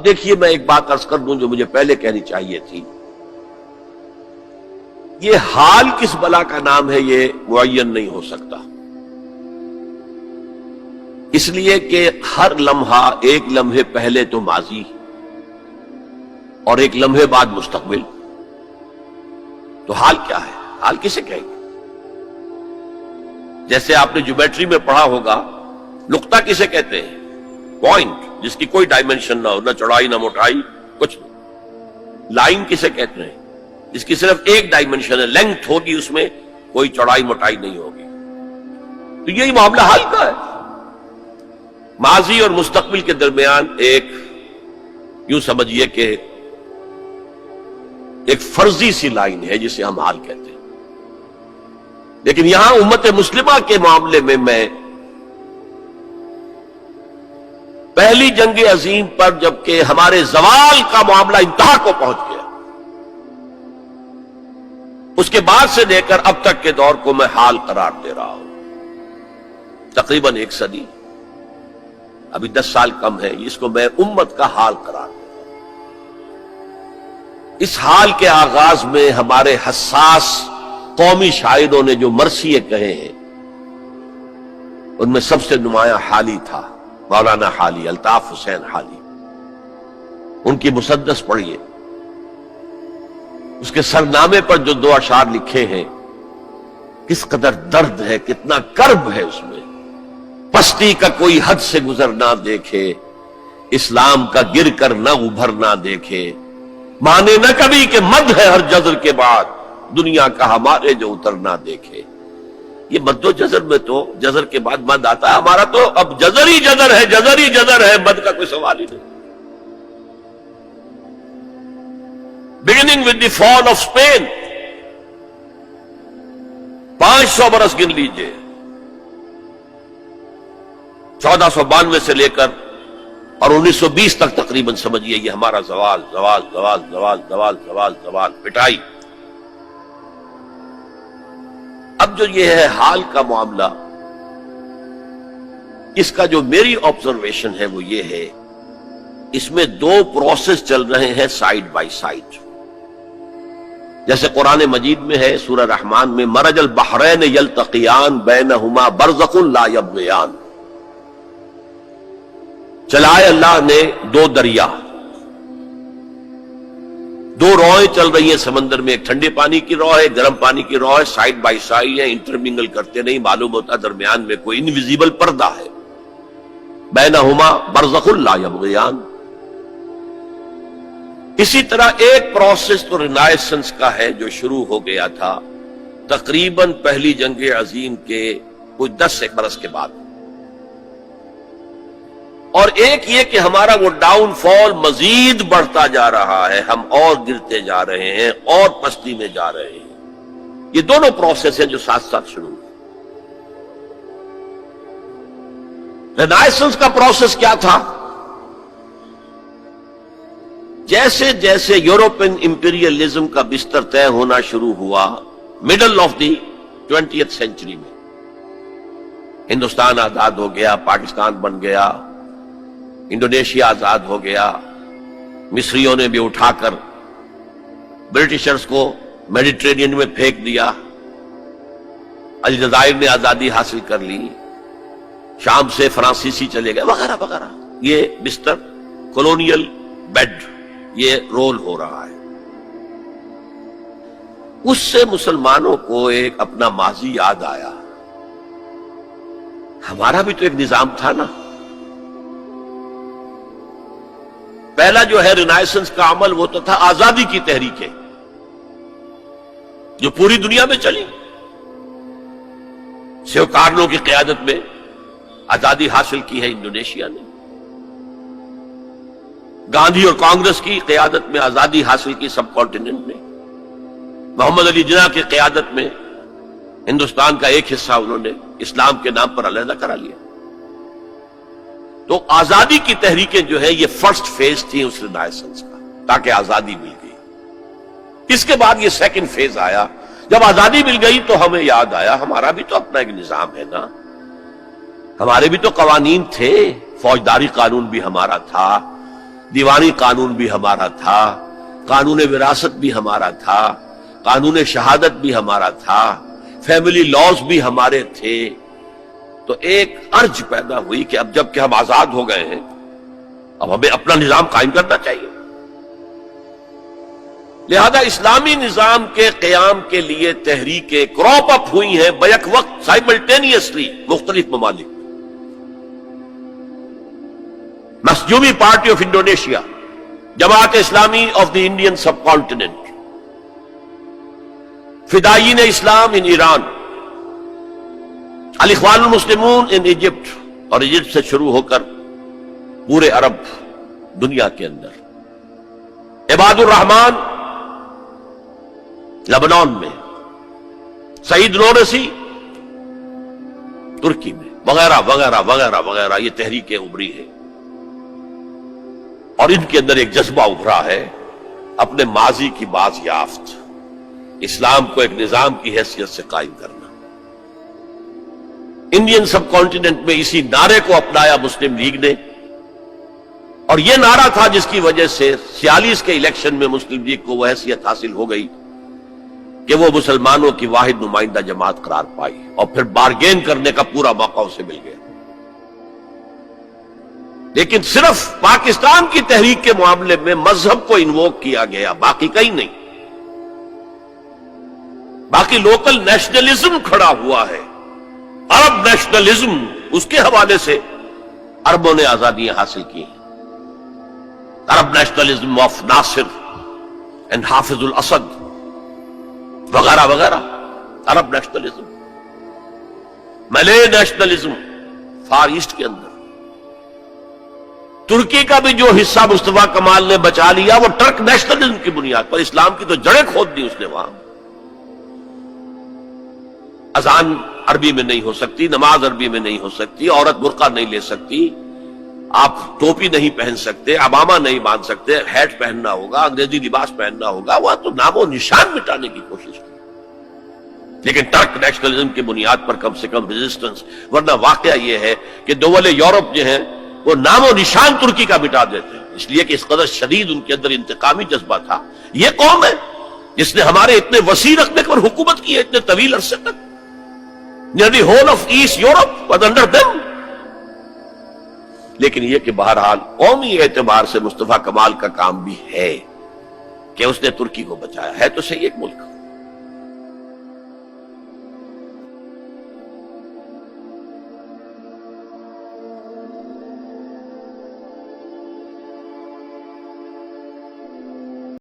اب دیکھیے میں ایک بات عرض کر دوں جو مجھے پہلے کہنی چاہیے تھی. یہ حال کس بلا کا نام ہے یہ معین نہیں ہو سکتا، اس لیے کہ ہر لمحہ ایک لمحے پہلے تو ماضی اور ایک لمحے بعد مستقبل. تو حال کیا ہے؟ حال کسے کہیں گے؟ جیسے آپ نے جیومیٹری میں پڑھا ہوگا، نقطہ کسے کہتے ہیں؟ پوائنٹ جس کی کوئی ڈائمنشن نہ ہو، نہ چوڑائی نہ موٹائی، کچھ نہیں. لائن کسے کہتے ہیں؟ جس کی صرف ایک ڈائمنشن ہے، لینگتھ ہوگی، اس میں کوئی چوڑائی موٹائی نہیں ہوگی. تو یہی معاملہ حال کا ہے. ماضی اور مستقبل کے درمیان ایک یوں سمجھیے کہ ایک فرضی سی لائن ہے جسے ہم حال کہتے ہیں. لیکن یہاں امت مسلمہ کے معاملے میں پہلی جنگ عظیم پر جبکہ ہمارے زوال کا معاملہ انتہا کو پہنچ گیا، اس کے بعد سے لے کر اب تک کے دور کو میں حال قرار دے رہا ہوں. تقریباً 1 صدی، ابھی 10 سال کم ہے، اس کو میں امت کا حال قرار دے رہا ہوں. اس حال کے آغاز میں ہمارے حساس قومی شاعروں نے جو مرثیے کہے ہیں، ان میں سب سے نمایاں حالی تھا مولانا حالی، الطاف حسین حالی. ان کی مسدس پڑھیے، اس کے سرنامے پر جو 2 اشعار لکھے ہیں، کس قدر درد ہے، کتنا کرب ہے اس میں. پستی کا کوئی حد سے گزر نہ دیکھے، اسلام کا گر کر نہ ابھر نہ دیکھے، مانے نہ کبھی کہ مد ہے ہر جزر کے بعد، دنیا کا ہمارے جو اتر نہ دیکھے. یہ مد و جزر میں تو جزر کے بعد مد آتا ہے، ہمارا تو اب جزر ہی جزر ہے، جزر ہی جزر ہے، مد کا کوئی سوال ہی نہیں. beginning with the fall of Spain، 500 برس گن لیجئے، 1492 سے لے کر اور 1920 تک تقریباً سمجھیے یہ ہمارا زوال زوال زوال زوال زوال زوال زوال پٹائی. اب جو یہ ہے حال کا معاملہ، اس کا جو میری آبزرویشن ہے وہ یہ ہے، اس میں 2 پروسیس چل رہے ہیں سائیڈ بائی سائیڈ. جیسے قرآن مجید میں ہے سورہ رحمان میں، مرج البحرین یلتقیان بینہما برزخ لا یبغیان. چلائے اللہ نے 2 دریا، 2 روئیں چل رہی ہیں سمندر میں، ایک ٹھنڈے پانی کی رو ہے، گرم پانی کی رو ہے، سائیڈ بائی سائیڈ ہیں، انٹرمنگل کرتے نہیں، معلوم ہوتا درمیان میں کوئی انویزیبل پردہ ہے. بینہما برزخ لا یبغیان. اسی طرح ایک پروسیس تو رینائسنس کا ہے جو شروع ہو گیا تھا تقریباً پہلی جنگ عظیم کے کچھ 10 برس کے بعد، اور ایک یہ کہ ہمارا وہ ڈاؤن فال مزید بڑھتا جا رہا ہے، ہم اور گرتے جا رہے ہیں اور پستی میں جا رہے ہیں. یہ دونوں پروسیس ہیں جو ساتھ ساتھ شروع ہوئے. رینائسنس کا پروسیس کیا تھا؟ جیسے جیسے یورپین امپیریلزم کا بستر طے ہونا شروع ہوا middle of the 20th century میں، ہندوستان آزاد ہو گیا، پاکستان بن گیا، انڈونیشیا آزاد ہو گیا، مصریوں نے بھی اٹھا کر برٹشرز کو میڈیٹرینین میں پھینک دیا، الجزائر نے آزادی حاصل کر لی، شام سے فرانسیسی چلے گئے، وغیرہ وغیرہ. یہ بستر کولونیل بیڈ یہ رول ہو رہا ہے. اس سے مسلمانوں کو ایک اپنا ماضی یاد آیا. ہمارا بھی تو ایک نظام تھا نا. پہلا جو ہے رینائسنس کا عمل وہ تو تھا آزادی کی تحریکیں جو پوری دنیا میں چلی. سیو کارنو کی قیادت میں آزادی حاصل کی ہے انڈونیشیا نے، گاندھی اور کانگریس کی قیادت میں آزادی حاصل کی سب کانٹیننٹ نے، محمد علی جناح کی قیادت میں ہندوستان کا ایک حصہ انہوں نے اسلام کے نام پر علیحدہ کرا لیا. تو آزادی کی تحریکیں جو ہے یہ فرسٹ فیز تھی اس رینائسنس کا، تاکہ آزادی مل گئی. اس کے بعد یہ سیکنڈ فیز آیا. جب آزادی مل گئی تو ہمیں یاد آیا ہمارا بھی تو اپنا ایک نظام ہے نا، ہمارے بھی تو قوانین تھے، فوجداری قانون بھی ہمارا تھا، دیوانی قانون بھی ہمارا تھا، قانون وراثت بھی ہمارا تھا، قانون شہادت بھی ہمارا تھا، فیملی لاز بھی ہمارے تھے۔ تو ایک ارج پیدا ہوئی کہ اب جب کہ ہم آزاد ہو گئے ہیں، اب ہمیں اپنا نظام قائم کرنا چاہیے۔ لہذا اسلامی نظام کے قیام کے لیے تحریکیں کراپ اپ ہوئی ہیں بیک وقت، سائملٹینیسلی مختلف ممالک۔ مسجومی party of Indonesia, Jamaat Islami of the Indian سب کانٹیننٹ، فدائین اسلام ان ایران، الاخوان المسلمون ان ایجپٹ، اور ایجپٹ سے شروع ہو کر پورے عرب دنیا کے اندر، عباد الرحمان لبنان میں، سعید نورسی ترکی میں، وغیرہ وغیرہ وغیرہ وغیرہ، یہ تحریکیں ابھری ہیں، اور ان کے اندر ایک جذبہ ابھرا ہے اپنے ماضی کی باز یافت، اسلام کو ایک نظام کی حیثیت سے قائم کرنا۔ انڈین سب کانٹیننٹ میں اسی نعرے کو اپنایا مسلم لیگ نے، اور یہ نعرہ تھا جس کی وجہ سے 46 کے الیکشن میں مسلم لیگ کو وہ حیثیت حاصل ہو گئی کہ وہ مسلمانوں کی واحد نمائندہ جماعت قرار پائی، اور پھر بارگین کرنے کا پورا موقع اسے مل گیا۔ لیکن صرف پاکستان کی تحریک کے معاملے میں مذہب کو انووک کیا گیا، باقی کہیں نہیں۔ باقی لوکل نیشنلزم کھڑا ہوا ہے، عرب نیشنلزم، اس کے حوالے سے عربوں نے آزادیاں حاصل کی ہیں۔ عرب نیشنلزم آف ناصر اینڈ حافظ الاسد وغیرہ وغیرہ، عرب نیشنلزم، ملے نیشنلزم فار ایسٹ کے اندر۔ ترکی کا بھی جو حصہ مصطفیٰ کمال نے بچا لیا وہ ٹرک نیشنلزم کی بنیاد پر، اسلام کی تو جڑیں کھود دی اس نے وہاں۔ اذان عربی میں نہیں ہو سکتی، نماز عربی میں نہیں ہو سکتی، عورت برقع نہیں لے سکتی، آپ ٹوپی نہیں پہن سکتے، عمامہ نہیں باندھ سکتے، ہیٹ پہننا ہوگا، انگریزی لباس پہننا ہوگا، وہ تو نام و نشان مٹانے کی کوشش کی۔ لیکن ٹرک نیشنلزم کی بنیاد پر کم سے کم ریزسٹنس، ورنہ واقعہ یہ ہے کہ دول یورپ جو ہیں وہ نام و نشان ترکی کا مٹا دیتے ہیں، اس لیے کہ اس قدر شدید ان کے اندر انتقامی جذبہ تھا۔ یہ قوم ہے جس نے ہمارے اتنے وسیع رقبے پر حکومت کی ہے اتنے طویل عرصے تک، nearly whole of East Europe was under them۔ لیکن یہ کہ بہرحال قومی اعتبار سے مصطفیٰ کمال کا کام بھی ہے کہ اس نے ترکی کو بچایا ہے، تو صحیح ایک ملک